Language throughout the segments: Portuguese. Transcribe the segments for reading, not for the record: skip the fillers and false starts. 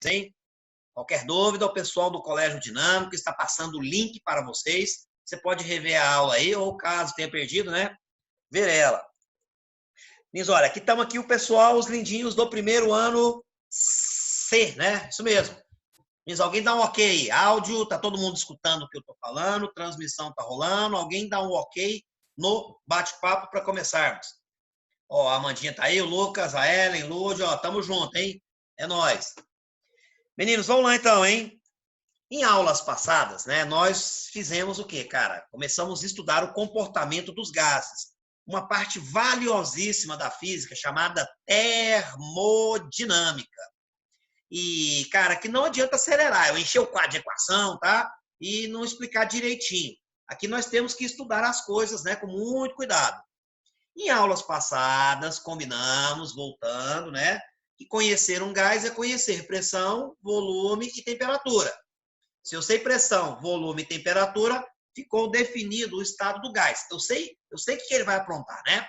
hein? Qualquer dúvida, o pessoal do Colégio Dinâmico está passando o link para vocês. Você pode rever a aula aí, ou caso tenha perdido, né? Ver ela. Mas olha, aqui estamos aqui o pessoal, os lindinhos do primeiro ano C, né? Isso mesmo. Mas alguém dá um ok. Áudio, tá todo mundo escutando o que eu tô falando, transmissão tá rolando. Alguém dá um ok no bate-papo para começarmos. Ó, a Amandinha tá aí, o Lucas, a Ellen, Lúdio, ó, tamo junto, hein? É nóis. Meninos, vamos lá então, hein? Em aulas passadas, né, nós fizemos o quê, cara? Começamos a estudar o comportamento dos gases. Uma parte valiosíssima da física chamada termodinâmica. E, cara, que não adianta acelerar. Eu encher o quadro de equação, tá? E não explicar direitinho. Aqui nós temos que estudar as coisas, né, com muito cuidado. Em aulas passadas, combinamos, voltando, né, que conhecer um gás é conhecer pressão, volume e temperatura. Se eu sei pressão, volume e temperatura, ficou definido o estado do gás. Eu sei o que ele vai aprontar, né?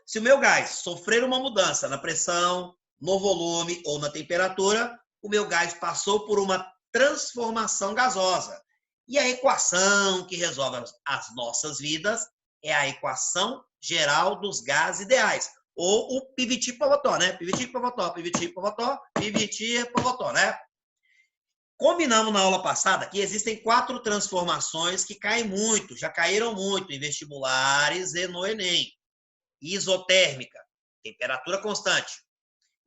Se o meu gás sofrer uma mudança na pressão, no volume ou na temperatura, o meu gás passou por uma transformação gasosa. E a equação que resolve as nossas vidas é a equação geral dos gases ideais, ou o Piviti-Pavotó, né? Piviti-Pavotó, Piviti-Pavotó, Piviti-Pavotó, né? Combinamos na aula passada que existem 4 transformações que caem muito, já caíram muito em vestibulares e no Enem. Isotérmica, temperatura constante.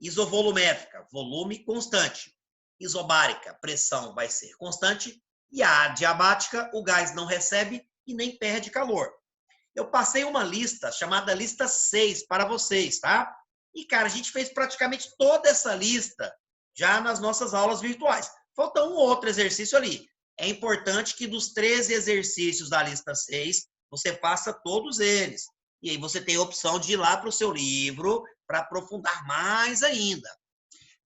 Isovolumétrica, volume constante. Isobárica, pressão vai ser constante. E a adiabática, o gás não recebe e nem perde calor. Eu passei uma lista chamada lista 6 para vocês, tá? E, cara, a gente fez praticamente toda essa lista já nas nossas aulas virtuais. Falta um outro exercício ali. É importante que dos 13 exercícios da lista 6, você faça todos eles. E aí você tem a opção de ir lá para o seu livro para aprofundar mais ainda.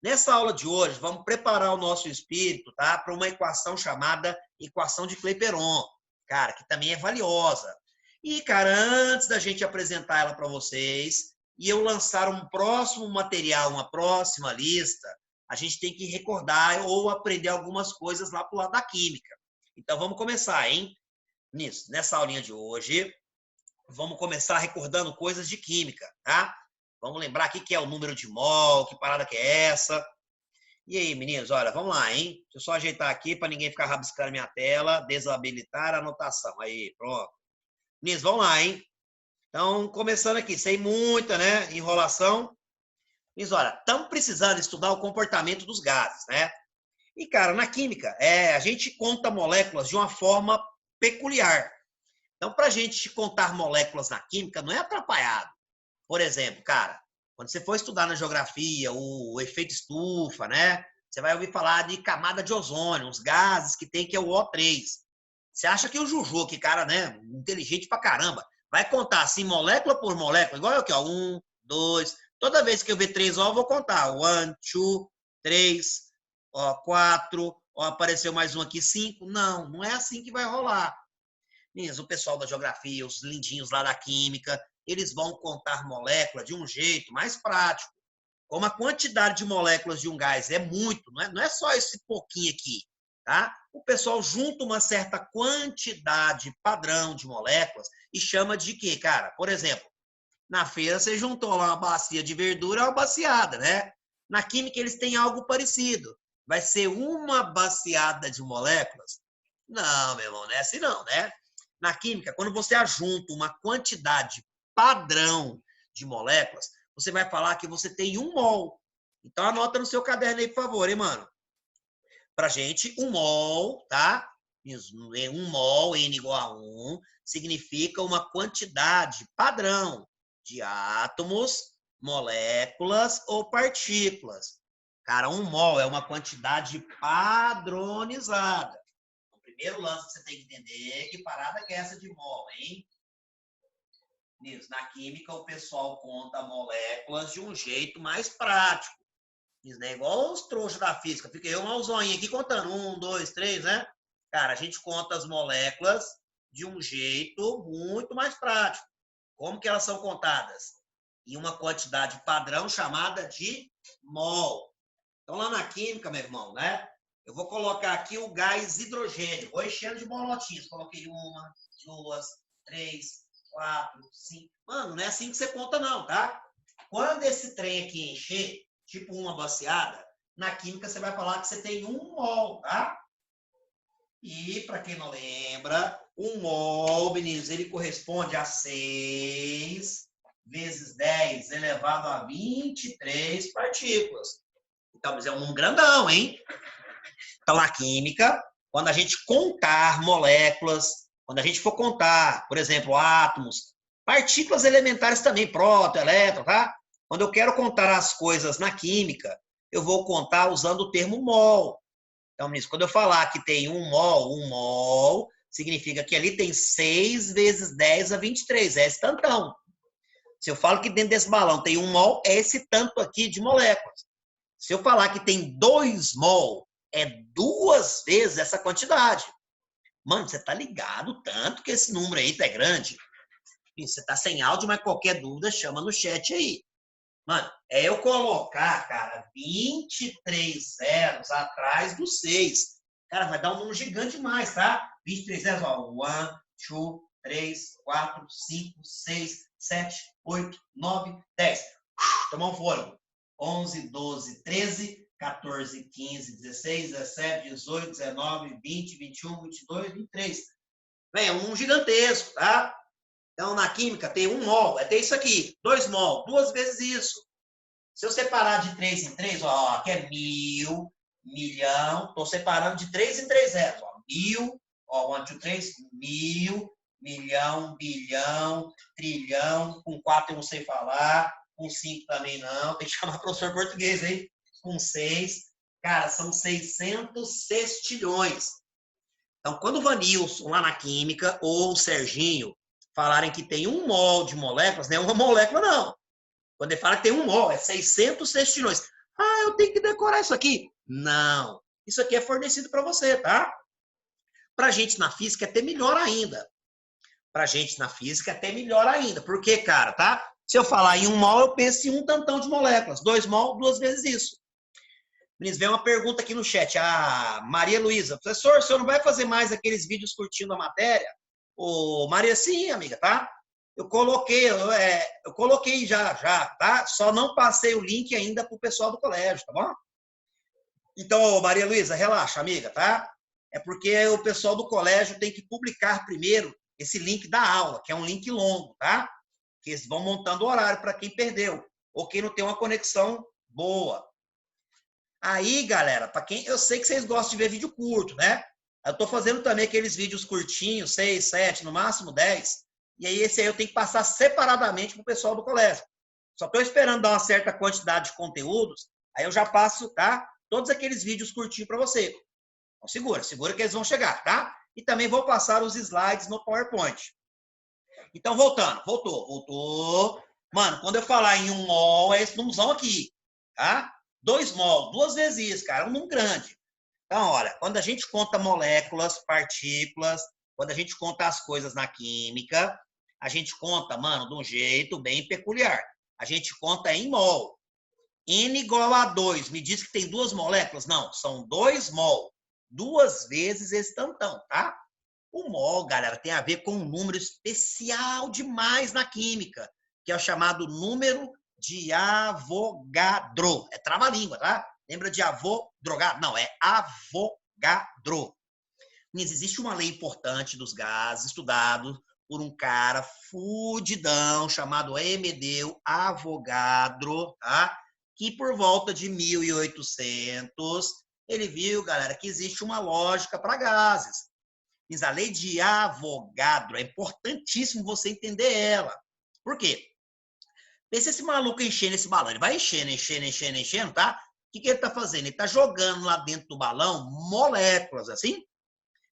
Nessa aula de hoje, vamos preparar o nosso espírito, tá, para uma equação chamada equação de Clapeyron, cara, que também é valiosa. E, cara, antes da gente apresentar ela para vocês e eu lançar um próximo material, uma próxima lista, a gente tem que recordar ou aprender algumas coisas lá pro lado da química. Então, vamos começar, hein? Nessa aulinha de hoje, vamos começar recordando coisas de química, tá? Vamos lembrar aqui que é o número de mol, que parada que é essa. E aí, meninos, olha, vamos lá, hein? Deixa eu só ajeitar aqui para ninguém ficar rabiscando minha tela, desabilitar a anotação. Aí, pronto. Meninos, vamos lá, hein? Então, começando aqui, sem muita, né, enrolação. Meninos, olha, estamos precisando estudar o comportamento dos gases, né? E, cara, na química, a gente conta moléculas de uma forma peculiar. Então, para a gente contar moléculas na química, não é atrapalhado. Por exemplo, cara, quando você for estudar na geografia o efeito estufa, né? Você vai ouvir falar de camada de ozônio, os gases que tem, que é o O3. Você acha que o Juju, que cara, né, inteligente pra caramba, vai contar assim, molécula por molécula, igual aqui, ó, 1, 2, toda vez que eu ver 3 O, eu vou contar, 1, 2, 3, ó, 4, ó, apareceu mais um aqui, 5. Não, não é assim que vai rolar. O pessoal da geografia, os lindinhos lá da química, eles vão contar molécula de um jeito mais prático. Como a quantidade de moléculas de um gás é muito, não é só esse pouquinho aqui, tá? O pessoal junta uma certa quantidade padrão de moléculas e chama de quê, cara? Por exemplo, na feira você juntou lá uma bacia de verdura, uma baciada, né? Na química eles têm algo parecido. Vai ser uma baciada de moléculas? Não, meu irmão, não é assim não, né? Na química, quando você ajunta uma quantidade padrão de moléculas, você vai falar que você tem 1 mol. Então anota no seu caderno aí, por favor, hein, mano? Pra gente, 1 mol, tá? 1 mol, N igual a 1, significa uma quantidade padrão de átomos, moléculas ou partículas. Cara, 1 mol é uma quantidade padronizada. Primeiro lance que você tem que entender que parada que é essa de mol, hein? Na química, o pessoal conta moléculas de um jeito mais prático. Isso, né? Igual os trouxas da física. Fica eu um zoinho aqui contando. 1, 2, 3, né? Cara, a gente conta as moléculas de um jeito muito mais prático. Como que elas são contadas? Em uma quantidade padrão chamada de mol. Então, lá na química, meu irmão, né? Eu vou colocar aqui o gás hidrogênio. Vou enchendo de bolotinhas. Coloquei uma, duas, três, quatro, cinco. Mano, não é assim que você conta, não, tá? Quando esse trem aqui encher, tipo uma baseada, na química você vai falar que você tem 1 mol, tá? E, para quem não lembra, 1 mol, meninos, ele corresponde a 6 vezes 10 elevado a 23 partículas. Então, mas é um número grandão, hein? Então, na química, quando a gente contar moléculas, quando a gente for contar, por exemplo, átomos, partículas elementares também, próton, elétron, tá? Quando eu quero contar as coisas na química, eu vou contar usando o termo mol. Então, nisso, quando eu falar que tem 1 mol, significa que ali tem 6 vezes 10 a 23, é esse tantão. Se eu falo que dentro desse balão tem 1 mol, é esse tanto aqui de moléculas. Se eu falar que tem 2 mol, é 2 vezes essa quantidade. Mano, você tá ligado tanto que esse número aí tá grande? Você tá sem áudio, mas qualquer dúvida, chama no chat aí. Mano, é eu colocar, cara, 23 zeros atrás do 6. Cara, vai dar um número gigante demais, tá? 23 zeros, ó. 1, 2, 3, 4, 5, 6, 7, 8, 9, 10. Tomar um fôlego. 11, 12, 13, 14, 15, 16, 17, 18, 19, 20, 21, 22, 23. Vem, é um número gigantesco, tá? Então, na química, tem 1 mol, é ter isso aqui. 2 mol, 2 vezes isso. Se eu separar de 3 em 3, ó, aqui é 1000, milhão. Estou separando de 3 em 3 zeros. Ó, 1000, ó, 1, 2, 3, 1000, milhão, bilhão, trilhão. Com 4 eu não sei falar. Com 5 também não. Tem que chamar professor português, hein? Com 6. Cara, são 600 sextilhões. Então, quando o Vanilson, lá na química, ou o Serginho, falarem que tem 1 mol de moléculas, não é uma molécula, não. Quando ele fala que tem 1 mol, é 600 sextilhões. Ah, eu tenho que decorar isso aqui. Não. Isso aqui é fornecido para você, tá? Para gente na física é até melhor ainda. Para gente na física é até melhor ainda. Por quê, cara, tá? Se eu falar em 1 mol, eu penso em um tantão de moléculas. 2 mol, 2 vezes isso. Meninos, vem uma pergunta aqui no chat. A Maria Luísa. Professor, o senhor não vai fazer mais aqueles vídeos curtindo a matéria? Ô, Maria, sim, amiga, tá? Eu coloquei já, tá? Só não passei o link ainda pro pessoal do colégio, tá bom? Então, Maria Luísa, relaxa, amiga, tá? É porque o pessoal do colégio tem que publicar primeiro esse link da aula, que é um link longo, tá? Que eles vão montando o horário para quem perdeu, ou quem não tem uma conexão boa. Aí, galera, para quem eu sei que vocês gostam de ver vídeo curto, né? Eu tô fazendo também aqueles vídeos curtinhos, 6, 7, no máximo 10. E aí esse aí eu tenho que passar separadamente pro pessoal do colégio. Só tô esperando dar uma certa quantidade de conteúdos, aí eu já passo, tá? Todos aqueles vídeos curtinhos para você. Então segura que eles vão chegar, tá? E também vou passar os slides no PowerPoint. Então, voltou. Mano, quando eu falar em 1 mol, é esse número aqui, tá? 2 mol, 2 vezes isso, cara, é um número grande. Então, olha, quando a gente conta moléculas, partículas, quando a gente conta as coisas na química, a gente conta, mano, de um jeito bem peculiar. A gente conta em mol. N igual a 2. Me diz que tem 2 moléculas? Não, são 2 mol. 2 vezes esse tantão, tá? O mol, galera, tem a ver com um número especial demais na química, que é o chamado número de Avogadro. É trava-língua, tá? Lembra de Avogadro? Não, é Avogadro. Mas existe uma lei importante dos gases, estudado por um cara fudidão chamado Amedeo Avogadro, tá? Que por volta de 1800, ele viu, galera, que existe uma lógica para gases. Mas a lei de Avogadro é importantíssimo você entender ela. Por quê? Pensa esse maluco enchendo esse balão. Ele vai enchendo, tá? O que ele tá fazendo? Ele tá jogando lá dentro do balão moléculas, assim.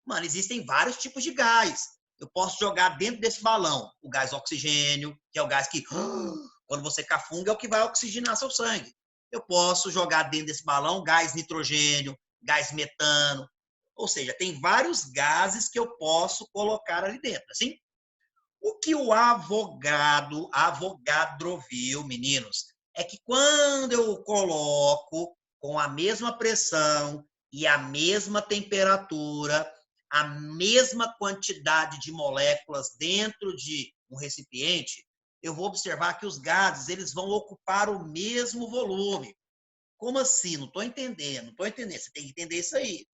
Mano, existem vários tipos de gás. Eu posso jogar dentro desse balão o gás oxigênio, que é o gás que, quando você cafunga, é o que vai oxigenar seu sangue. Eu posso jogar dentro desse balão gás nitrogênio, gás metano. Ou seja, tem vários gases que eu posso colocar ali dentro, assim. O que o Avogadro viu, meninos, é que quando eu coloco com a mesma pressão e a mesma temperatura, a mesma quantidade de moléculas dentro de um recipiente, eu vou observar que os gases eles vão ocupar o mesmo volume. Como assim? Não estou entendendo, não estou entendendo. Você tem que entender isso aí.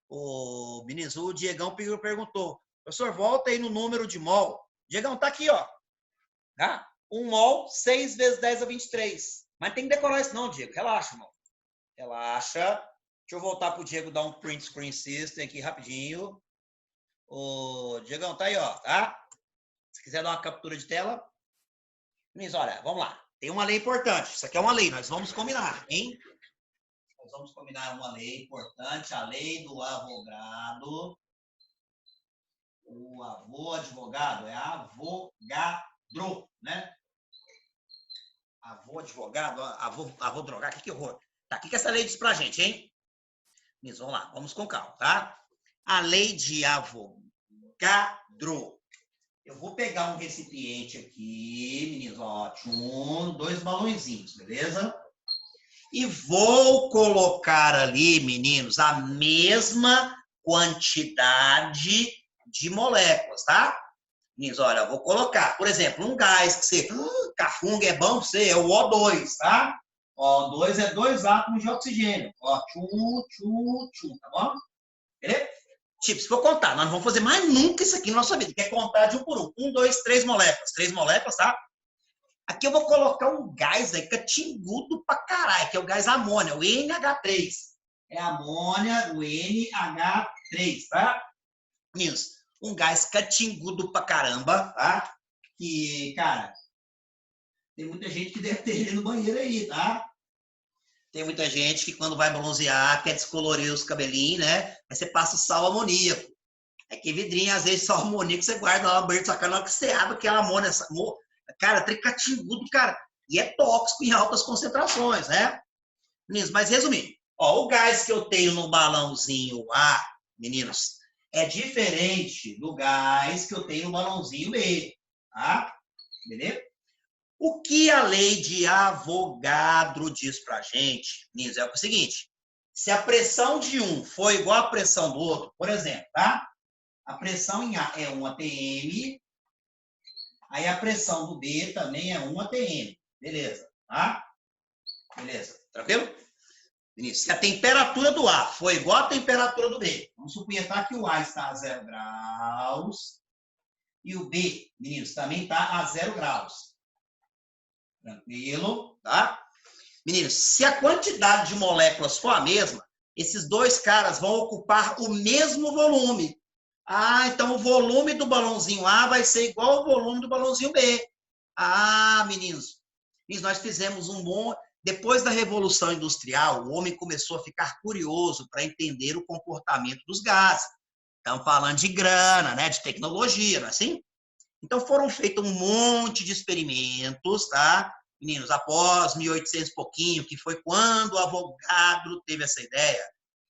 O meninos, o Diegão perguntou, professor, volta aí no número de mol. Diegão, tá aqui, ó. Tá? 1 mol, 6 vezes 10 a 23. Mas tem que decorar isso não, Diego. Relaxa, irmão. Relaxa. Deixa eu voltar pro Diego dar um print screen system aqui rapidinho. O Diegão, tá aí, ó, tá? Se quiser dar uma captura de tela. Meninos, olha, vamos lá. Tem uma lei importante. Isso aqui é uma lei, nós vamos combinar, hein? Nós vamos combinar uma lei importante, a lei do Avogadro. O avô advogado é avogadro, né? Avô advogado, avô drogado, que horror. Tá, o que essa lei diz pra gente, hein? Meninos, vamos lá, vamos com calma, tá? A lei de Avogadro. Eu vou pegar um recipiente aqui, meninos, ó, 2 balõezinhos, beleza? E vou colocar ali, meninos, a mesma quantidade de moléculas, tá? Meninos, olha, eu vou colocar, por exemplo, um gás que você, cafunga é bom pra você, é o O2, tá? O2 é 2 átomos de oxigênio. Ó, tá bom? Beleza? Tipo, se for contar, nós não vamos fazer mais nunca isso aqui na nossa vida. Quer contar de um por um. 1, 2, 3 moléculas. 3 moléculas, tá? Aqui eu vou colocar um gás aí, catingudo pra caralho, que é o gás amônia, o NH3. É amônia, o NH3, tá? Meninos, um gás catingudo pra caramba, tá? Que, cara, tem muita gente que deve ter ele no banheiro aí, tá? Tem muita gente que quando vai bronzear, quer descolorir os cabelinhos, né? Aí você passa sal amoníaco. É que vidrinho, às vezes, sal amoníaco, você guarda lá no banheiro da sua cara, na hora que você abre aquela amônia, cara, tricatingudo, cara. E é tóxico em altas concentrações, né? Meninos, mas resumindo, ó, o gás que eu tenho no balãozinho A, meninos, é diferente do gás que eu tenho no balãozinho B, tá? Beleza? O que a lei de Avogadro diz pra gente, meninos, é o seguinte, se a pressão de um for igual à pressão do outro, por exemplo, tá? A pressão em A é 1 atm, aí a pressão do B também é 1 atm, beleza, tá? Beleza, tranquilo? Meninos, se a temperatura do A for igual à temperatura do B, vamos supor tá, que o A está a 0 graus e o B, meninos, também está a 0 graus. Tranquilo, tá? Meninos, se a quantidade de moléculas for a mesma, esses dois caras vão ocupar o mesmo volume. Ah, então o volume do balãozinho A vai ser igual ao volume do balãozinho B. Ah, meninos, nós fizemos um bom... Depois da Revolução Industrial, o homem começou a ficar curioso para entender o comportamento dos gases. Estamos falando de grana, né? De tecnologia, não é assim? Então, foram feitos um monte de experimentos, tá? Meninos, após 1800 e pouquinho, que foi quando o Avogadro teve essa ideia,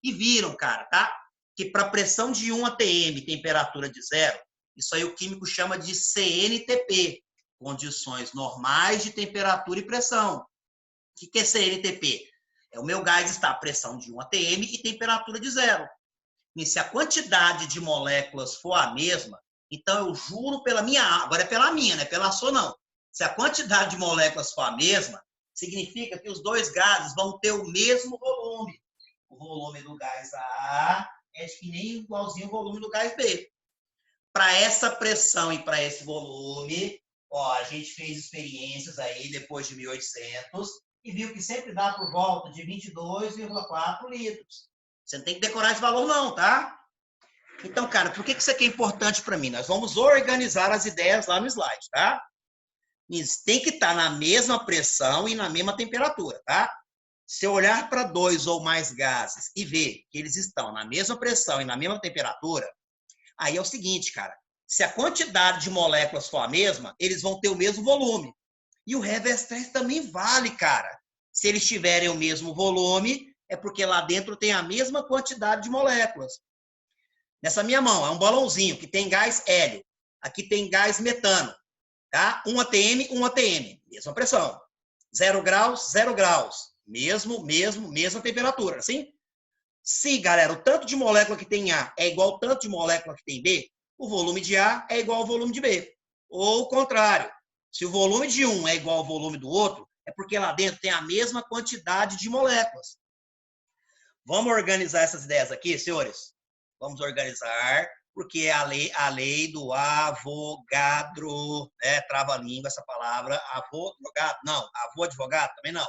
e viram, cara, tá? Que para pressão de 1 atm, temperatura de 0, isso aí o químico chama de CNTP, condições normais de temperatura e pressão. O que é CNTP? É o meu gás está a pressão de 1 atm e temperatura de 0. E se a quantidade de moléculas for a mesma, então eu juro pela minha, agora é pela minha, não é pela sua não. Se a quantidade de moléculas for a mesma, significa que os dois gases vão ter o mesmo volume. O volume do gás A é que nem igualzinho ao volume do gás B. Para essa pressão e para esse volume, ó, a gente fez experiências aí depois de 1800 e viu que sempre dá por volta de 22,4 litros. Você não tem que decorar esse valor não, tá? Então, cara, por que isso aqui é importante para mim? Nós vamos organizar as ideias lá no slide, tá? Isso tem que estar na mesma pressão e na mesma temperatura, tá? Se eu olhar para 2 ou mais gases e ver que eles estão na mesma pressão e na mesma temperatura, aí é o seguinte, cara, se a quantidade de moléculas for a mesma, eles vão ter o mesmo volume. E o reverse também vale, cara. Se eles tiverem o mesmo volume, é porque lá dentro tem a mesma quantidade de moléculas. Nessa minha mão, é um balãozinho que tem gás hélio. Aqui tem gás metano. Tá? 1 atm, 1 atm. Mesma pressão. 0 graus, 0 graus. Mesma temperatura, assim? Se, galera, o tanto de molécula que tem em A é igual ao tanto de molécula que tem em B, o volume de A é igual ao volume de B. Ou o contrário. Se o volume de um é igual ao volume do outro, é porque lá dentro tem a mesma quantidade de moléculas. Vamos organizar essas ideias aqui, senhores? Vamos organizar, porque é a lei do Avogadro, né? Trava-língua essa palavra. Avogado, não. Avô advogado, também não.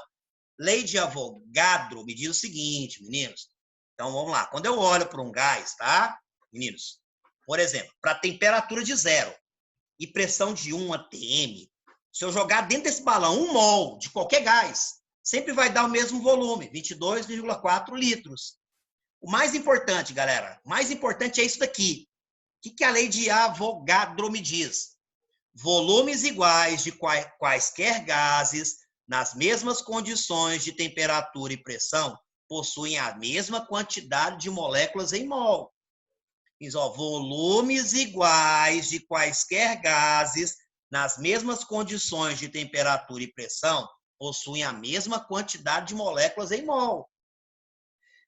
Lei de Avogadro me diz o seguinte, meninos. Então, vamos lá. Quando eu olho para um gás, tá, meninos? Por exemplo, para temperatura de 0 e pressão de 1 atm, se eu jogar dentro desse balão 1 mol de qualquer gás, sempre vai dar o mesmo volume, 22,4 litros. O mais importante, galera, o mais importante é isso daqui. O que a lei de Avogadro me diz? Volumes iguais de quaisquer gases, nas mesmas condições de temperatura e pressão, possuem a mesma quantidade de moléculas em mol. Diz, ó, volumes iguais de quaisquer gases, nas mesmas condições de temperatura e pressão, possuem a mesma quantidade de moléculas em mol.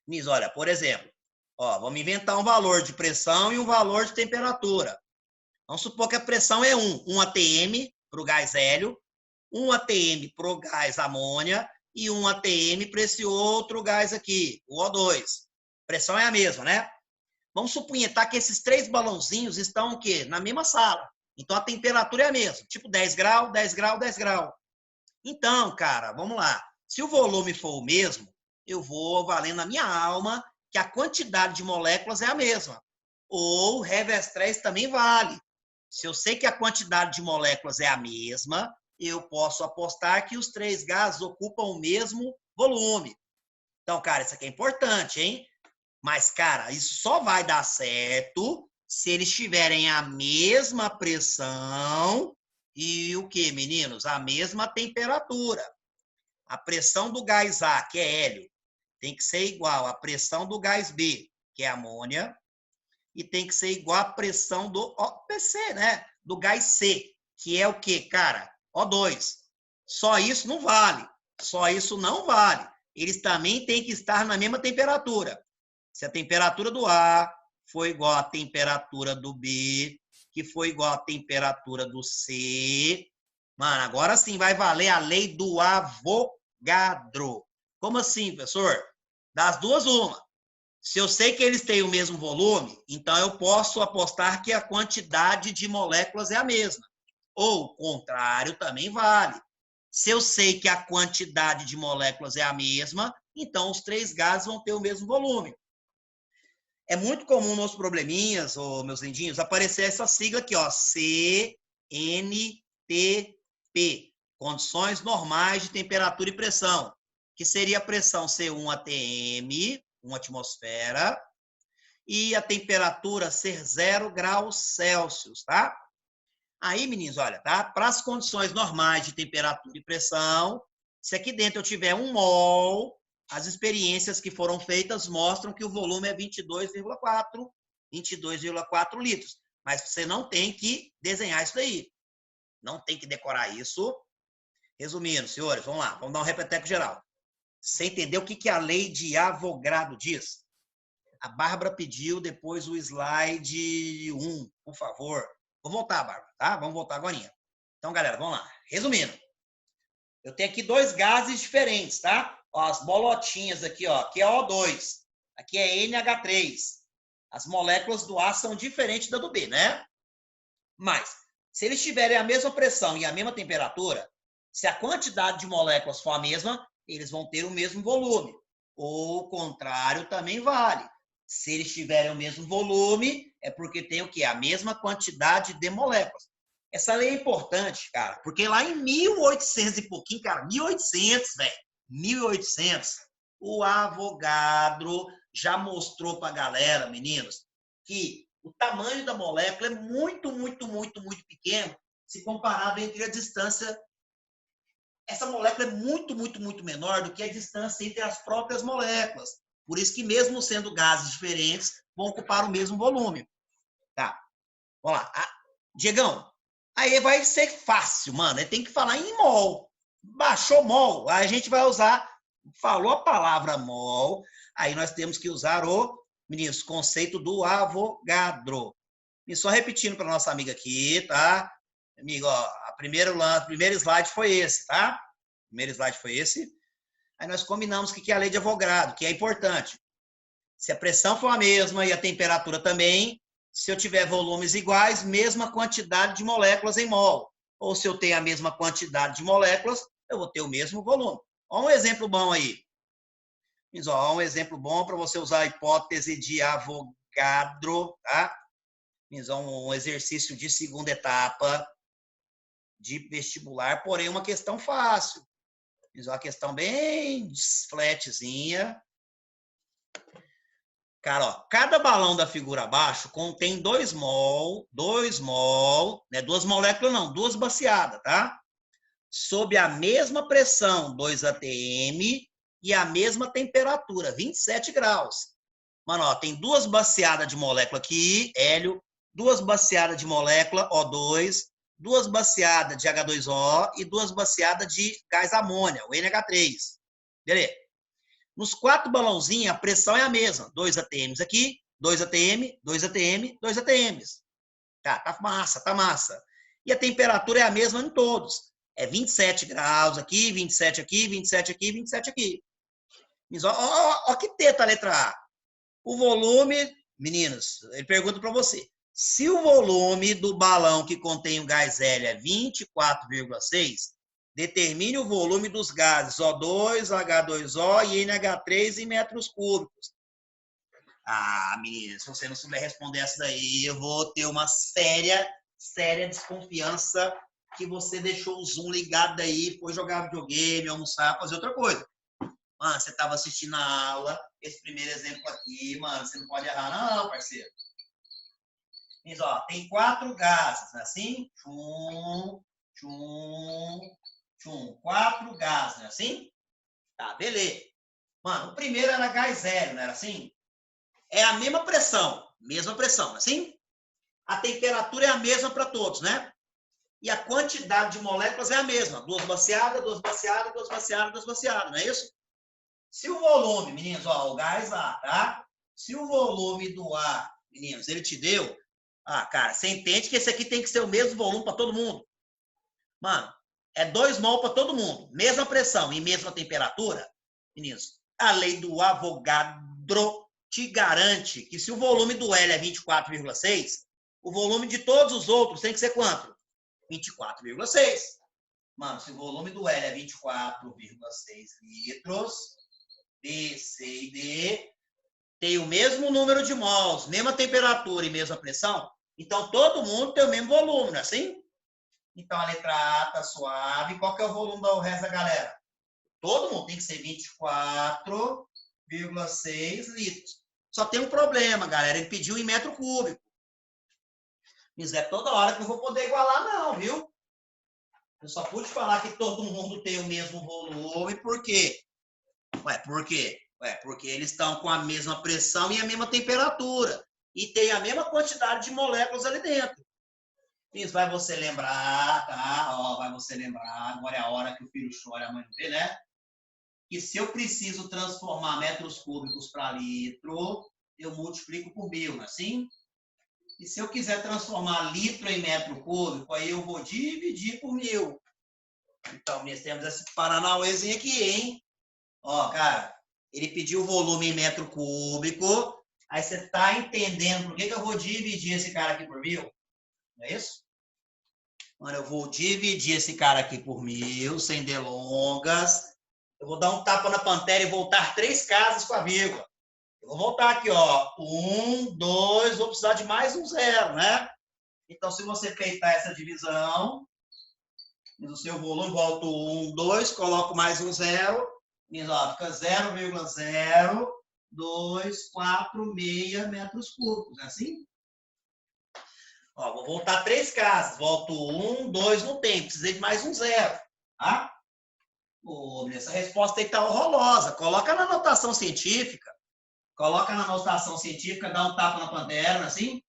Diz, olha, por exemplo, ó, vamos inventar um valor de pressão e um valor de temperatura. Vamos supor que a pressão é 1 atm para o gás hélio, 1 atm para o gás amônia e 1 atm para esse outro gás aqui, o O2. A pressão é a mesma, né? Vamos supunhetar que esses 3 balãozinhos estão o quê? Na mesma sala. Então, a temperatura é a mesma, tipo 10 graus, 10 graus, 10 graus. Então, cara, vamos lá. Se o volume for o mesmo, eu vou valendo na minha alma que a quantidade de moléculas é a mesma. Ou reverse 3 também vale. Se eu sei que a quantidade de moléculas é a mesma, eu posso apostar que os 3 gases ocupam o mesmo volume. Então, cara, isso aqui é importante, hein? Mas, cara, isso só vai dar certo se eles tiverem a mesma pressão e o que, meninos? A mesma temperatura. A pressão do gás A, que é hélio, tem que ser igual à pressão do gás B, que é amônia, e tem que ser igual à pressão do OPC, né? Do gás C, que é o quê, cara? O2. Só isso não vale. Só isso não vale. Eles também têm que estar na mesma temperatura. Se a temperatura do A for igual à temperatura do B, que for igual à temperatura do C, mano, agora sim vai valer a lei do Avogadro. Como assim, professor? Das duas, uma. Se eu sei que eles têm o mesmo volume, então eu posso apostar que a quantidade de moléculas é a mesma. Ou o contrário também vale. Se eu sei que a quantidade de moléculas é a mesma, então os 3 gases vão ter o mesmo volume. É muito comum nos probleminhas, meus lindinhos, aparecer essa sigla aqui, ó, CNTP, condições normais de temperatura e pressão, que seria a pressão C1 atm, 1 atmosfera, e a temperatura ser 0 graus Celsius, tá? Aí, meninos, olha, tá? Para as condições normais de temperatura e pressão, se aqui dentro eu tiver 1 mol, as experiências que foram feitas mostram que o volume é 22,4 litros. Mas você não tem que desenhar isso daí. Não tem que decorar isso. Resumindo, senhores, vamos lá. Vamos dar um repeteco geral. Você entendeu o que a lei de Avogadro diz? A Bárbara pediu depois o slide 1, por favor. Vou voltar, Bárbara, tá? Vamos voltar agora. Então, galera, vamos lá. Resumindo, eu tenho aqui 2 gases diferentes, tá? Ó, as bolotinhas aqui, ó. Aqui é O2, aqui é NH3. As moléculas do A são diferentes da do B, né? Mas, se eles tiverem a mesma pressão e a mesma temperatura, se a quantidade de moléculas for a mesma, eles vão ter o mesmo volume. Ou o contrário também vale. Se eles tiverem o mesmo volume, é porque tem o quê? A mesma quantidade de moléculas. Essa lei é importante, cara, porque lá em 1800 e pouquinho, cara, 1800, velho, 1800, o Avogadro já mostrou para a galera, meninos, que o tamanho da molécula é muito, muito, muito, muito pequeno se comparado entre a distância. Essa molécula é muito, muito, muito menor do que a distância entre as próprias moléculas. Por isso que, mesmo sendo gases diferentes, vão ocupar o mesmo volume. Tá, vamos lá. Diegão, aí vai ser fácil, mano. Tem que falar em mol. Baixou mol, aí a gente vai usar Falou a palavra mol, aí nós temos que usar o, meninos, conceito do Avogadro. E só repetindo para nossa amiga aqui, tá? Amigo, ó, o primeiro slide foi esse, tá? O primeiro slide foi esse. Aí nós combinamos que é a lei de Avogadro, que é importante. Se a pressão for a mesma e a temperatura também, se eu tiver volumes iguais, mesma quantidade de moléculas em mol. Ou se eu tenho a mesma quantidade de moléculas, eu vou ter o mesmo volume. Olha um exemplo bom aí. Mas, ó, um exemplo bom para você usar a hipótese de Avogadro, tá? Mas, ó, um exercício de segunda etapa de vestibular, porém uma questão fácil. Mas, ó, uma questão bem flatzinha. Cara, ó, cada balão da figura abaixo contém 2 mol, né? Duas moléculas não, duas baseadas, tá? Sob a mesma pressão, 2 atm, e a mesma temperatura, 27 graus. Mano, ó, tem duas baseadas de molécula aqui, hélio, duas baseadas de molécula, O2, duas baseadas de H2O e duas baseadas de gás amônia, o NH3. Beleza? Nos 4 balãozinhos, a pressão é a mesma. 2 atms aqui, 2 atm, 2 atm, 2 atms. Tá massa, tá massa. E a temperatura é a mesma em todos. É 27 graus aqui, 27 aqui, 27 aqui, 27 aqui. Mas ó que teta a letra A. O volume, meninos, ele pergunta para você. Se o volume do balão que contém o gás hélio é 24,6, determine o volume dos gases O2, H2O e NH3 em metros cúbicos. Ah, menina, se você não souber responder essa daí, eu vou ter uma séria desconfiança que você deixou o Zoom ligado aí, foi jogar videogame, almoçar, fazer outra coisa. Mano, você estava assistindo a aula, esse primeiro exemplo aqui, mano, você não pode errar não, parceiro. Mas, ó, tem 4 gases, né? Assim? Tchum, tchum, tchum. 4 gases, né? Assim? Tá, beleza. Mano, o primeiro era gás hélio, não era assim? É a mesma pressão, não é assim? A temperatura é a mesma para todos, né? E a quantidade de moléculas é a mesma. 2 baseadas, 2 baseadas, 2 baseadas, 2 baseadas, não é isso? Se o volume, meninos, ó, o gás A, tá? Se o volume do A, meninos, ele te deu... Ah, cara, você entende que esse aqui tem que ser o mesmo volume para todo mundo? Mano, é 2 mol para todo mundo. Mesma pressão e mesma temperatura, meninos. A lei do Avogadro te garante que se o volume do hélio é 24,6, o volume de todos os outros tem que ser quanto? 24,6. Mano, se o volume do hélio é 24,6 litros, B, C e D, tem o mesmo número de mols, mesma temperatura e mesma pressão, então todo mundo tem o mesmo volume, não é assim? Então a letra A tá suave. Qual que é o volume do resto da galera? Todo mundo tem que ser 24,6 litros. Só tem um problema, galera. Ele pediu em metro cúbico. Mas é toda hora que eu vou poder igualar, não, viu? Eu só pude falar que todo mundo tem o mesmo volume, por quê? Ué, por quê? Ué, porque eles estão com a mesma pressão e a mesma temperatura. E tem a mesma quantidade de moléculas ali dentro. Isso vai você lembrar, tá? Ó, vai você lembrar. Agora é a hora que o filho chora, a mãe não vê, né? Que se eu preciso transformar metros cúbicos para litro, eu multiplico por 1000, não é assim? E se eu quiser transformar litro em metro cúbico, aí eu vou dividir por 1000. Então, nós temos esse paranauêzinho aqui, hein? Ó, cara, ele pediu o volume em metro cúbico. Aí você tá entendendo por que eu vou dividir esse cara aqui por 1000? Não é isso? Mano, eu vou dividir esse cara aqui por 1000, sem delongas. Eu vou dar um tapa na pantera e voltar 3 casas com a vírgula. Eu vou voltar aqui, ó. 1, 2, vou precisar de mais um 0, né? Então, se você peitar essa divisão, o seu volume, volto 1, 2, coloco mais um 0, fica 0,0246 metros cúbicos, é assim? Ó, vou voltar 3 casas, volto 1, 2, não tem, precisei de mais um 0, tá? Pô, essa resposta aí tá horrorosa, coloca na notação científica, dá um tapa na pantera, não é assim?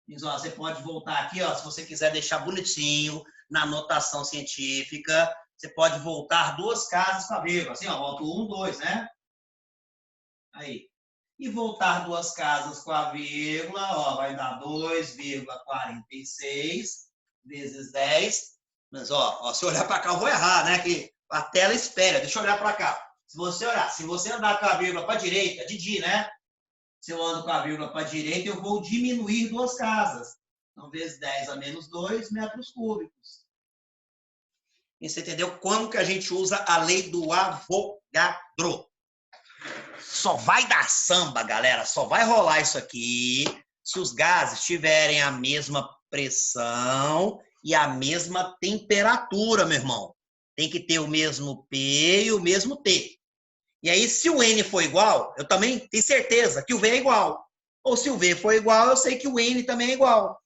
Mas, ó, você pode voltar aqui, ó, se você quiser deixar bonitinho na notação científica, Você pode voltar 2 casas com a vírgula. Assim, ó, volta 1, 2, né? Aí. E voltar 2 casas com a vírgula, ó, vai dar 2,46 vezes 10. Mas, ó, se eu olhar para cá, eu vou errar, né? Que a tela espera. Deixa eu olhar para cá. Se você olhar, se você andar com a vírgula para a direita, Didi, né? Se eu ando com a vírgula para a direita, eu vou diminuir 2 casas. Então, vezes 10 a menos 2 metros cúbicos. E você entendeu como que a gente usa a lei do Avogadro? Só vai dar samba, galera. Só vai rolar isso aqui se os gases tiverem a mesma pressão e a mesma temperatura, meu irmão. Tem que ter o mesmo P e o mesmo T. E aí, se o N for igual, eu também tenho certeza que o V é igual. Ou se o V for igual, eu sei que o N também é igual.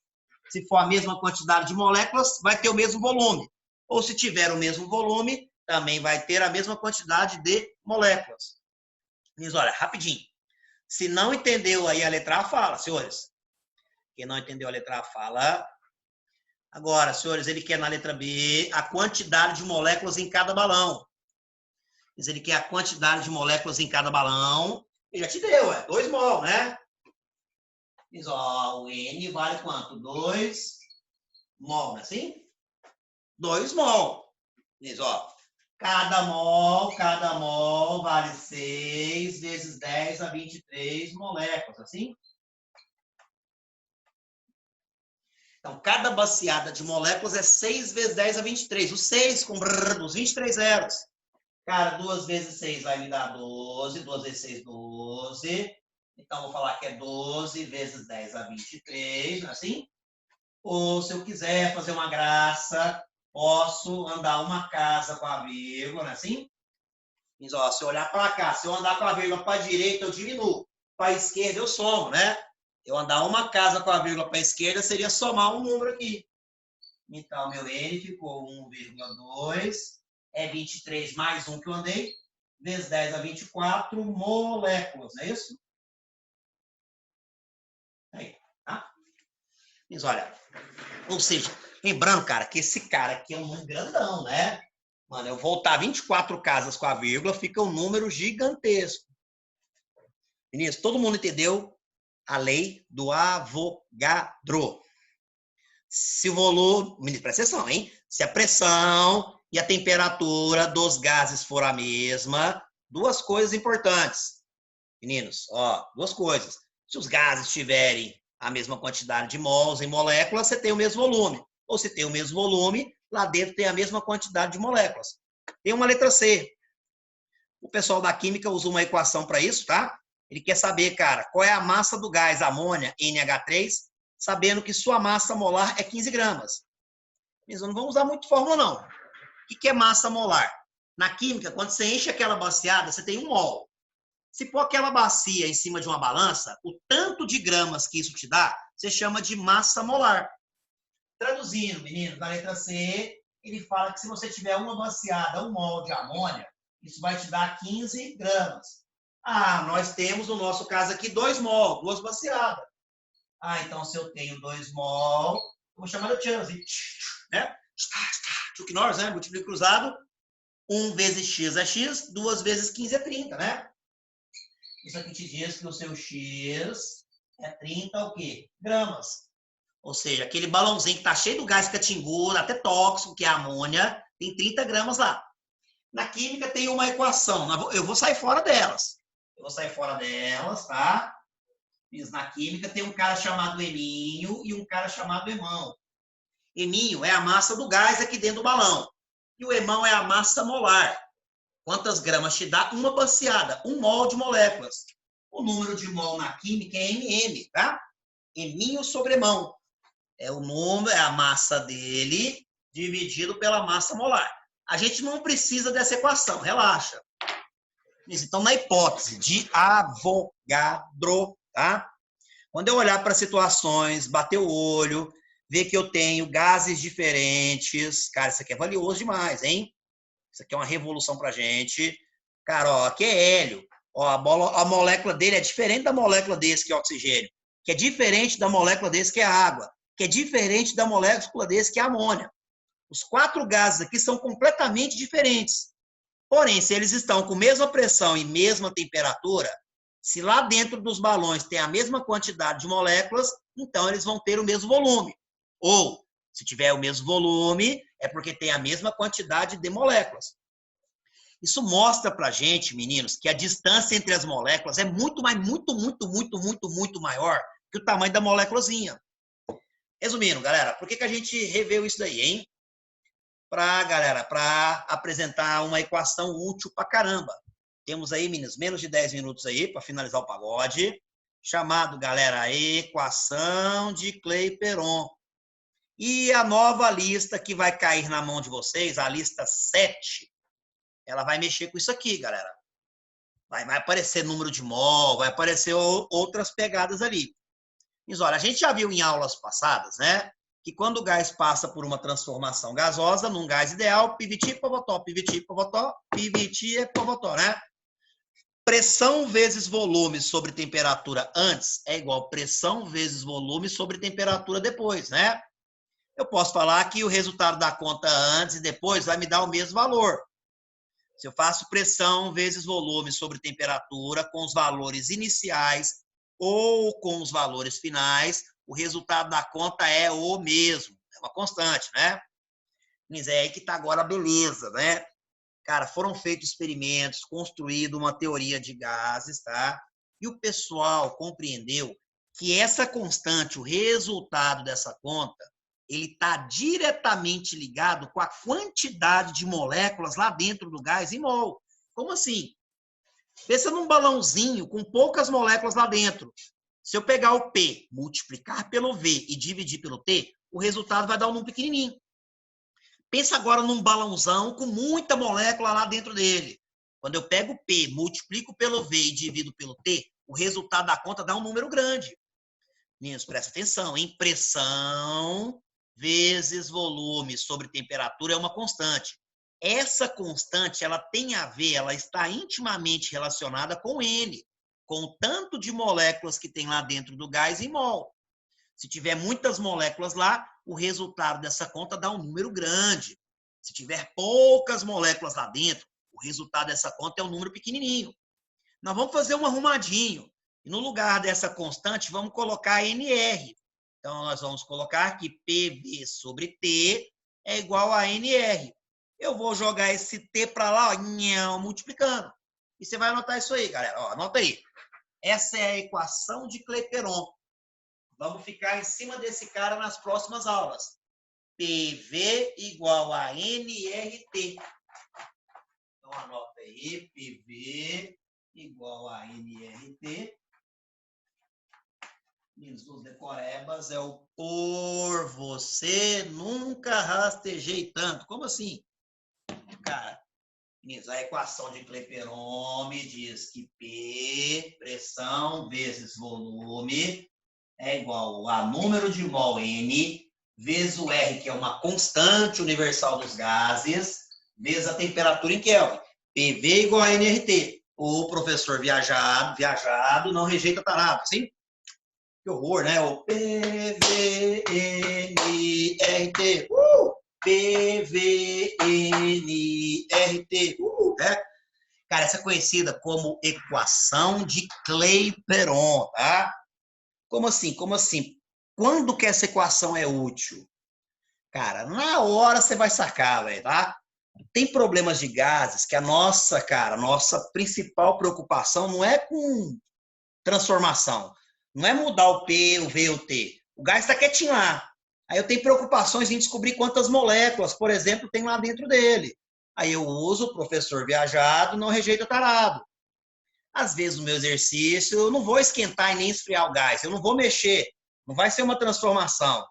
Se for a mesma quantidade de moléculas, vai ter o mesmo volume. Ou se tiver o mesmo volume, também vai ter a mesma quantidade de moléculas. Mas olha, rapidinho. Se não entendeu aí a letra A, fala, senhores. Quem não entendeu a letra A, fala. Agora, senhores, ele quer na letra B a quantidade de moléculas em cada balão. Mas ele quer a quantidade de moléculas em cada balão. Ele já te deu, 2 mol, né? Mas, ó, o N vale quanto? 2 mol, não é assim? 2 mol. Mas, ó, cada mol vale 6 vezes 10 a 23 moléculas, assim? Então, cada baseada de moléculas é 6 vezes 10 a 23. O 6 com os 23 zeros. Cara, 2 vezes 6 vai me dar 12. 2 vezes 6, 12. Então, vou falar que é 12 vezes 10 a 23, não é assim? Ou, se eu quiser fazer uma graça, posso andar uma casa com a vírgula, não é assim? Mas, ó, se eu olhar para cá, se eu andar com a vírgula para a direita, eu diminuo. Para a esquerda, eu somo, né? Eu andar uma casa com a vírgula para a esquerda seria somar um número aqui. Então, meu N ficou 1,2. É 23 mais 1 que eu andei. Vezes 10 a 24 moléculas, não é isso? Aí, tá? Mas olha, ou seja, lembrando, cara, que esse cara aqui é um número grandão, né? Mano, eu voltar 24 casas com a vírgula, fica um número gigantesco. Meninos, todo mundo entendeu a lei do Avogadro? Se o volume, presta atenção, hein? Se a pressão e a temperatura dos gases for a mesma, 2 coisas importantes. Meninos, ó, 2 coisas. Se os gases tiverem a mesma quantidade de mols em moléculas, você tem o mesmo volume. Ou se tem o mesmo volume, lá dentro tem a mesma quantidade de moléculas. Tem uma letra C. O pessoal da química usa uma equação para isso, tá? Ele quer saber, cara, qual é a massa do gás amônia, NH3, sabendo que sua massa molar é 15 gramas. Mas não vamos usar muito fórmula, não. O que é massa molar? Na química, quando você enche aquela baciada, você tem 1 mol. Se pôr aquela bacia em cima de uma balança, o tanto de gramas que isso te dá, você chama de massa molar. Traduzindo, meninos, na letra C, ele fala que se você tiver uma baciada, 1 mol de amônia, isso vai te dar 15 gramas. Ah, nós temos, no nosso caso aqui, 2 mol, 2 baciadas. Ah, então se eu tenho 2 mol, eu vou chamar de chance, né? Chuck Norris, né? Múltiplo cruzado. 1 vezes x é x, 2 vezes 15 é 30, né? Isso aqui te diz que o seu x é 30 o quê? Gramas. Ou seja, aquele balãozinho que está cheio do gás catingudo, até tóxico, que é a amônia, tem 30 gramas lá. Na química tem uma equação, eu vou sair fora delas. Tá? Mas na química tem um cara chamado Eminho e um cara chamado Emão. Eminho é a massa do gás aqui dentro do balão. E o Emão é a massa molar. Quantas gramas te dá? Uma baciada, 1 mol de moléculas. O número de mol na química é MM, tá? Eminho sobre Emão. É o número, é a massa dele dividido pela massa molar. A gente não precisa dessa equação, relaxa. Então, na hipótese de Avogadro, tá? Quando eu olhar para situações, bater o olho, ver que eu tenho gases diferentes, cara, isso aqui é valioso demais, hein? Isso aqui é uma revolução para a gente. Cara, ó, aqui é hélio. Ó, a molécula dele é diferente da molécula desse, que é oxigênio. Que é diferente da molécula desse, que é água. Que é diferente da molécula desse, que é amônia. Os 4 gases aqui são completamente diferentes. Porém, se eles estão com mesma pressão e mesma temperatura, se lá dentro dos balões tem a mesma quantidade de moléculas, então eles vão ter o mesmo volume. Ou, se tiver o mesmo volume, é porque tem a mesma quantidade de moléculas. Isso mostra pra gente, meninos, que a distância entre as moléculas é muito maior que o tamanho da moléculazinha. Resumindo, galera, por que a gente reveu isso daí, hein? Para apresentar uma equação útil pra caramba. Temos aí, meninos, menos de 10 minutos aí para finalizar o pagode. Chamado, galera, equação de Clapeyron. E a nova lista que vai cair na mão de vocês, a lista 7, ela vai mexer com isso aqui, galera. Vai aparecer número de mol, vai aparecer outras pegadas ali. Mas olha, a gente já viu em aulas passadas, né? Que quando o gás passa por uma transformação gasosa, num gás ideal, piviti, povotó, piviti, povotó, piviti, povotó, né? Pressão vezes volume sobre temperatura antes é igual pressão vezes volume sobre temperatura depois, né? Eu posso falar que o resultado da conta antes e depois vai me dar o mesmo valor. Se eu faço pressão vezes volume sobre temperatura com os valores iniciais ou com os valores finais, o resultado da conta é o mesmo. É uma constante, né? Mas é aí que está agora a beleza, né? Cara, foram feitos experimentos, construída uma teoria de gases, tá? E o pessoal compreendeu que essa constante, o resultado dessa conta, ele está diretamente ligado com a quantidade de moléculas lá dentro do gás em mol. Como assim? Pensa num balãozinho com poucas moléculas lá dentro. Se eu pegar o P, multiplicar pelo V e dividir pelo T, o resultado vai dar um número pequenininho. Pensa agora num balãozão com muita molécula lá dentro dele. Quando eu pego o P, multiplico pelo V e divido pelo T, o resultado da conta dá um número grande. Meninos, presta atenção, hein? Pressão vezes volume sobre temperatura é uma constante. Essa constante, ela tem a ver, ela está intimamente relacionada com N, com o tanto de moléculas que tem lá dentro do gás em mol. Se tiver muitas moléculas lá, o resultado dessa conta dá um número grande. Se tiver poucas moléculas lá dentro, o resultado dessa conta é um número pequenininho. Nós vamos fazer um arrumadinho. E no lugar dessa constante, vamos colocar NR. Então, nós vamos colocar que PV sobre T é igual a NR. Eu vou jogar esse T para lá, ó, multiplicando. E você vai anotar isso aí, galera. Ó, anota aí. Essa é a equação de Clapeyron. Vamos ficar em cima desse cara nas próximas aulas. PV igual a NRT. Então, anota aí. PV igual a NRT. Meninos dos decorebas é o por você nunca rastejei tanto. Como assim? Cara, meninos, a equação de Clapeyron me diz que P, pressão, vezes volume, é igual a número de mol N, vezes o R, que é uma constante universal dos gases, vezes a temperatura em Kelvin. PV igual a NRT. O professor viajado não rejeita tarado, sim? Que horror, né? O PVNRT. PVNRT. Né? Cara, essa é conhecida como equação de Clapeyron, tá? Como assim? Como assim? Quando que essa equação é útil? Cara, na hora você vai sacar, velho, tá? Tem problemas de gases que a nossa principal preocupação não é com transformação. Não é mudar o P, o V e o T. O gás está quietinho lá. Aí eu tenho preocupações em descobrir quantas moléculas, por exemplo, tem lá dentro dele. Aí eu uso o professor viajado, não rejeita tarado. Às vezes, no meu exercício, eu não vou esquentar e nem esfriar o gás. Eu não vou mexer. Não vai ser uma transformação.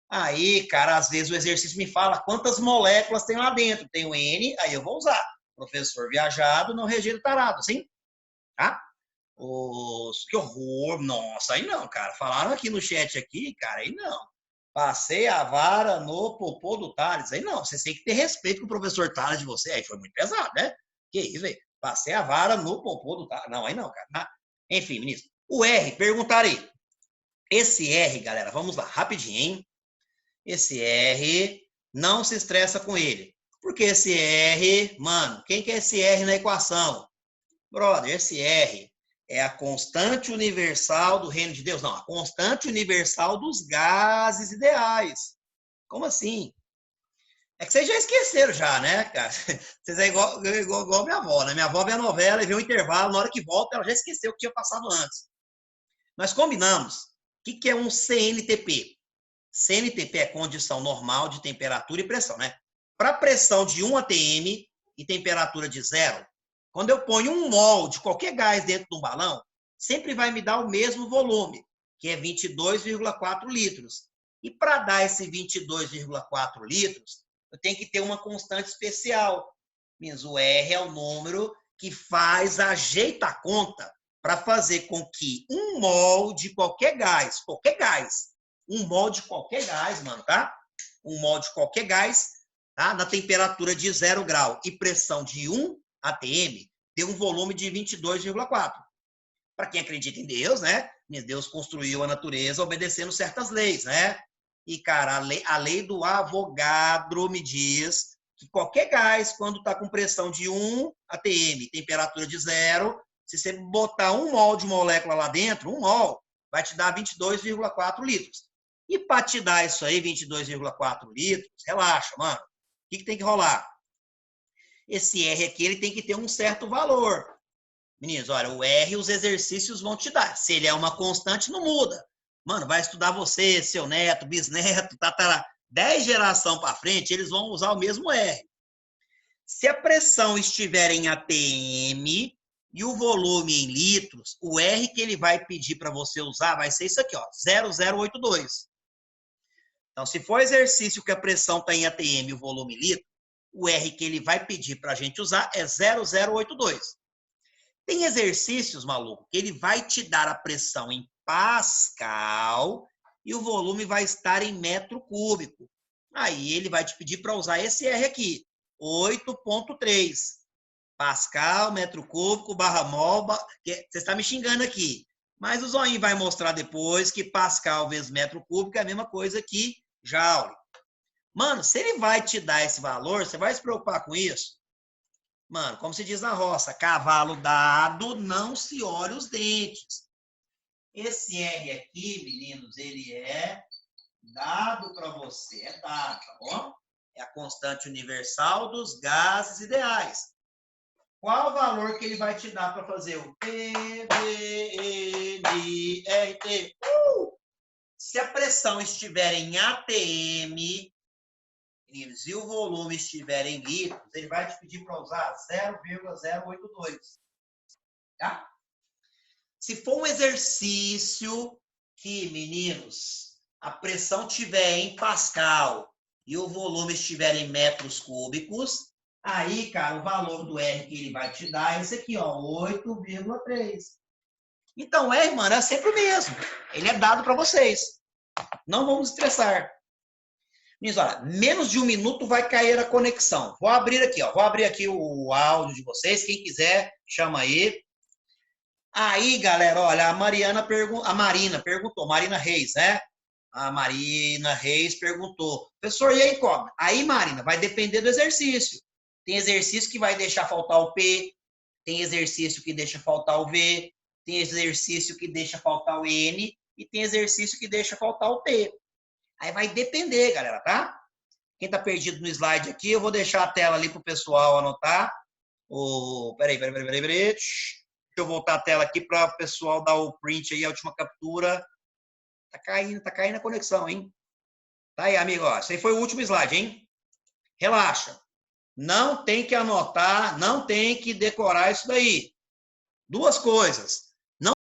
Aí, cara, às vezes o exercício me fala quantas moléculas tem lá dentro. Tem o N, aí eu vou usar. Professor viajado, não rejeita tarado, sim? Tá? Que horror, nossa, aí não, cara. Falaram aqui no chat aqui, cara, aí não. Passei a vara no popô do Thales. Aí não, você tem que ter respeito com o professor Thales de você. Aí foi muito pesado, né? Que isso, velho? Passei a vara no popô do Thales. Não, aí não, cara. Enfim, ministro. O R, perguntaram aí. Esse R, galera, vamos lá, rapidinho, hein? Esse R Não se estressa com ele. Porque esse R, mano, quem que é esse R na equação? Brother, esse R é a constante universal do reino de Deus. Não, a constante universal dos gases ideais. Como assim? É que vocês já esqueceram já, né, cara? Vocês é igual minha avó, né? Minha avó vê a novela e vê um intervalo, na hora que volta, ela já esqueceu o que tinha passado antes. Nós combinamos. O que é um CNTP? CNTP é condição normal de temperatura e pressão, né? Para pressão de 1 atm e temperatura de 0, quando eu ponho 1 mol de qualquer gás dentro de um balão, sempre vai me dar o mesmo volume, que é 22,4 litros. E para dar esse 22,4 litros, eu tenho que ter uma constante especial. O R é o número que ajeita a conta para fazer com que 1 mol de qualquer gás, 1 mol de qualquer gás, mano, tá? 1 mol de qualquer gás, tá? Na temperatura de 0 grau e pressão de 1 atm, tem um volume de 22,4. Para quem acredita em Deus, né? Deus construiu a natureza obedecendo certas leis, né? E, cara, a lei do Avogadro me diz que qualquer gás, quando está com pressão de 1 atm, temperatura de 0, se você botar 1 mol de molécula lá dentro, 1 mol, vai te dar 22,4 litros. E para te dar isso aí, 22,4 litros, relaxa, mano. O que tem que rolar? Esse R aqui, ele tem que ter um certo valor. Meninos, olha, o R os exercícios vão te dar. Se ele é uma constante, não muda. Mano, vai estudar você, seu neto, bisneto, 10 gerações para frente, eles vão usar o mesmo R. Se a pressão estiver em atm e o volume em litros, o R que ele vai pedir para você usar vai ser isso aqui, ó, 0082. Então, se for exercício que a pressão está em atm e o volume em litro, o R que ele vai pedir para a gente usar é 0082. Tem exercícios, maluco, que ele vai te dar a pressão em Pascal e o volume vai estar em metro cúbico. Aí ele vai te pedir para usar esse R aqui, 8,3. Pascal, metro cúbico, barra mol. Você está me xingando aqui. Mas o Zoinho vai mostrar depois que Pascal vezes metro cúbico é a mesma coisa que Joule. Mano, se ele vai te dar esse valor, você vai se preocupar com isso? Mano, como se diz na roça, cavalo dado, não se olha os dentes. Esse R aqui, meninos, ele é dado para você. É dado, tá bom? É a constante universal dos gases ideais. Qual o valor que ele vai te dar para fazer o P, B, N, R, T? Se a pressão estiver em atm, meninos, e o volume estiver em litros, ele vai te pedir para usar 0,082. Tá? Se for um exercício que, meninos, a pressão estiver em Pascal e o volume estiver em metros cúbicos, aí, cara, o valor do R que ele vai te dar é esse aqui, ó, 8,3. Então, R, mano, é sempre o mesmo. Ele é dado para vocês. Não vamos estressar. Meninos, olha, menos de 1 minuto vai cair a conexão. Vou abrir aqui, ó. Vou abrir aqui o áudio de vocês. Quem quiser, chama aí. Aí, galera, olha, a Marina perguntou, Marina Reis, né? A Marina Reis perguntou, professor, e aí como? Aí, Marina, vai depender do exercício. Tem exercício que vai deixar faltar o P, tem exercício que deixa faltar o V, tem exercício que deixa faltar o N e tem exercício que deixa faltar o T. Aí vai depender, galera, tá? Quem tá perdido no slide aqui, eu vou deixar a tela ali pro pessoal anotar. Peraí. Deixa eu voltar a tela aqui para o pessoal dar o print aí, a última captura. Tá caindo a conexão, hein? Tá aí, amigo, ó. Esse aí foi o último slide, hein? Relaxa. Não tem que anotar, não tem que decorar isso daí. Duas coisas.